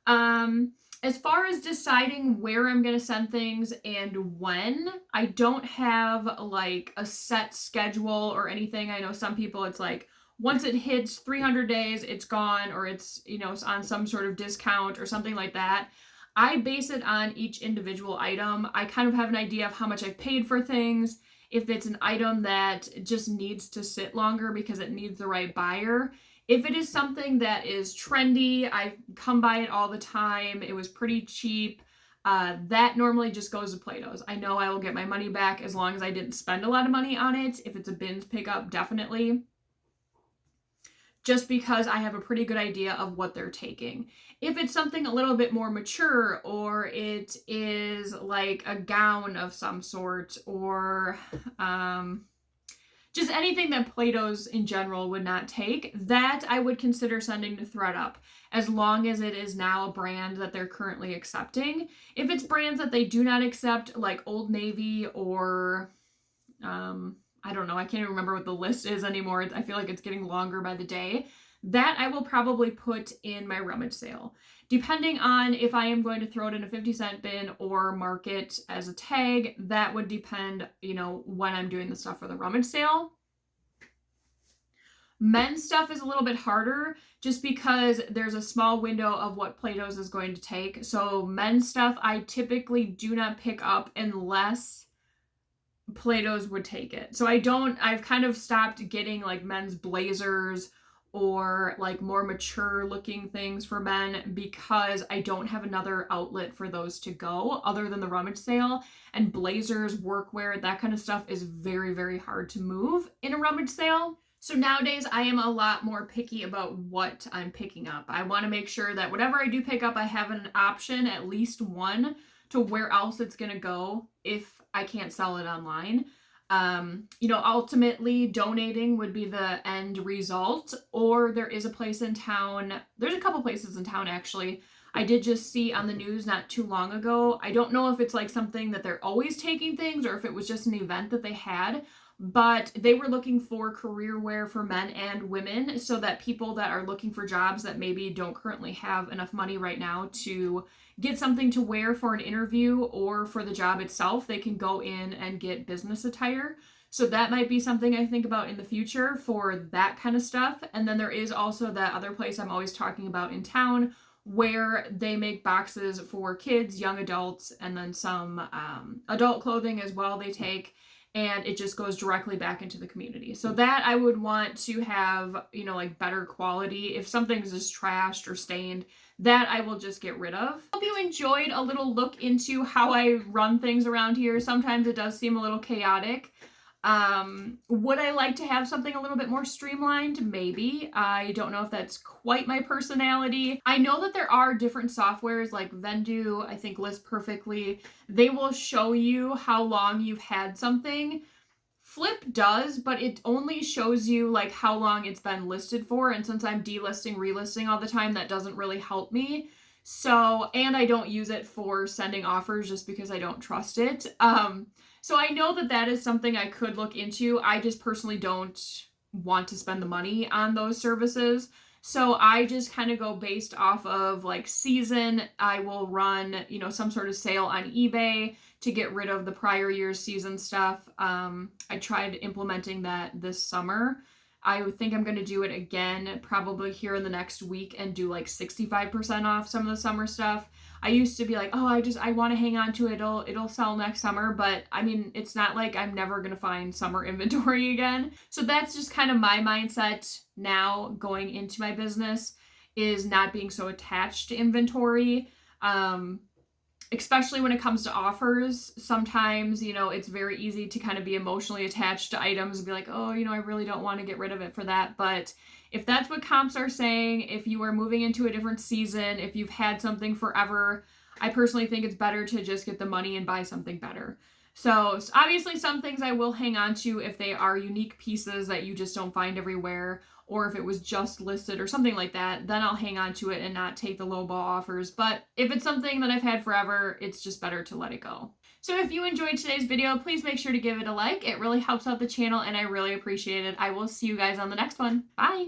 As far as deciding where I'm going to send things and when, I don't have like a set schedule or anything. I know some people it's like once it hits 300 days, it's gone, or it's, you know, it's on some sort of discount or something like that. I base it on each individual item. I kind of have an idea of how much I've paid for things. If it's an item that just needs to sit longer because it needs the right buyer. If it is something that is trendy, I come by it all the time, it was pretty cheap, that normally just goes to Plato's. I know I will get my money back as long as I didn't spend a lot of money on it. If it's a bins pickup, definitely. Just because I have a pretty good idea of what they're taking. If it's something a little bit more mature, or it is like a gown of some sort, or just anything that Plato's in general would not take, that I would consider sending to ThredUp, as long as it is now a brand that they're currently accepting. If it's brands that they do not accept, like Old Navy or I don't know, I can't even remember what the list is anymore. I feel like it's getting longer by the day. That I will probably put in my rummage sale. Depending on if I am going to throw it in a 50-cent bin or mark it as a tag, that would depend, you know, when I'm doing the stuff for the rummage sale. Men's stuff is a little bit harder just because there's a small window of what Plato's is going to take. So men's stuff I typically do not pick up unless Plato's would take it. So I've kind of stopped getting like men's blazers or like more mature looking things for men because I don't have another outlet for those to go other than the rummage sale. And blazers, workwear, that kind of stuff is very, very hard to move in a rummage sale. So nowadays I am a lot more picky about what I'm picking up. I want to make sure that whatever I do pick up, I have an option, at least one, to where else it's going to go if I can't sell it online. You know, ultimately donating would be the end result, or there is a place in town. There's a couple places in town actually. I did just see on the news not too long ago. I don't know if it's like something that they're always taking things or if it was just an event that they had, but they were looking for career wear for men and women so that people that are looking for jobs that maybe don't currently have enough money right now to get something to wear for an interview or for the job itself, they can go in and get business attire. So that might be something I think about in the future for that kind of stuff. And then there is also that other place I'm always talking about in town where they make boxes for kids, young adults, and then some adult clothing as well they take. And it just goes directly back into the community. So that I would want to have, you know, like better quality. If something's just trashed or stained, that I will just get rid of. Hope you enjoyed a little look into how I run things around here. Sometimes it does seem a little chaotic. Would I like to have something a little bit more streamlined? Maybe. I don't know if that's quite my personality. I know that there are different softwares like Vendu, I think List Perfectly. They will show you how long you've had something. Flip does, but it only shows you like how long it's been listed for. And since I'm delisting, relisting all the time, that doesn't really help me. So, and I don't use it for sending offers just because I don't trust it. So I know that that is something I could look into. I just personally don't want to spend the money on those services. So I just kind of go based off of like season. I will run, some sort of sale on eBay to get rid of the prior year's season stuff. I tried implementing that this summer. I would think I'm going to do it again probably here in the next week and do like 65% off some of the summer stuff. I used to be like, oh, I want to hang on to it. It'll sell next summer. But I mean, it's not like I'm never going to find summer inventory again. So that's just kind of my mindset now going into my business, is not being so attached to inventory. Especially when it comes to offers, sometimes, it's very easy to kind of be emotionally attached to items and be like, oh, I really don't want to get rid of it for that. But if that's what comps are saying, if you are moving into a different season, if you've had something forever, I personally think it's better to just get the money and buy something better. So obviously some things I will hang on to if they are unique pieces that you just don't find everywhere, or if it was just listed or something like that, then I'll hang on to it and not take the lowball offers. But if it's something that I've had forever, it's just better to let it go. So if you enjoyed today's video, please make sure to give it a like. It really helps out the channel and I really appreciate it. I will see you guys on the next one. Bye.